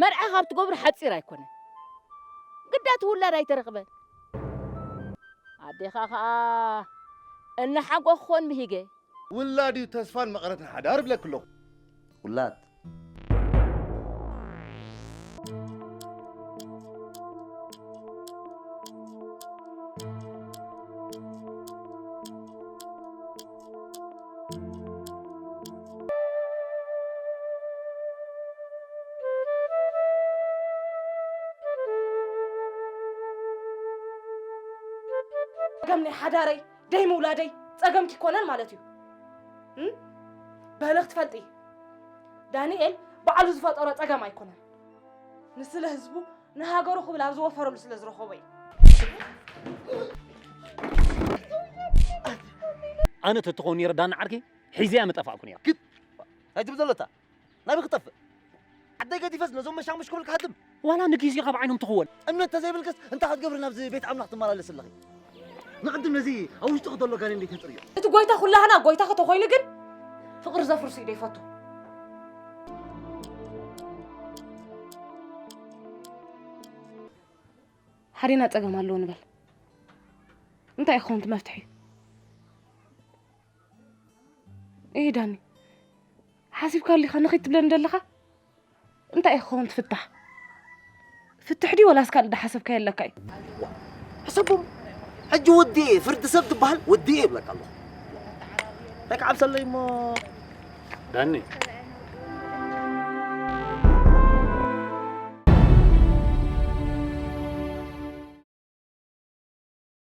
مرعى خابت قبر حتصير أيكونه قدات ولا راي ترقبه عدي خاخا إن حقو خون بهيجي ولادي تسفان مقرة حدار بلا كله ولاد قمني حداري دايم ولادي تقمتي كونن مالتي بلغت فلطي دانيال بعلو زفطره تقام ايكونن نسل حزبو نهاغرو خو بلا زوفرو نسل زرخوبي أنا تتقوني ردان عركي حيزي أم تفاكون يا كت هاي تبزلتا نبي خطف عدي قد يفز نزوم مشان مش كلك هدم ولا نقيسي غاب عينهم تخول أما أنت زي بالقص أنت حد قبرنا بزي بيت عملاق تمارا لسلخي نقدم نزي أو وش تقدر له كان اللي تطريه انت قويتا كلها انا قويتا خطو خويل قد فقر زفر سيدي فاتو حرينا تقام الله نبل انت يا خونت مفتحي ايه داني حاسب كان لي خنخيت بلا ندلخه انت يا خونت فتح دي ولا اسكال ده حسب كاين لك حسبهم حج ودي فرد سبت بحال ودي لك الله لك عبد الله ما داني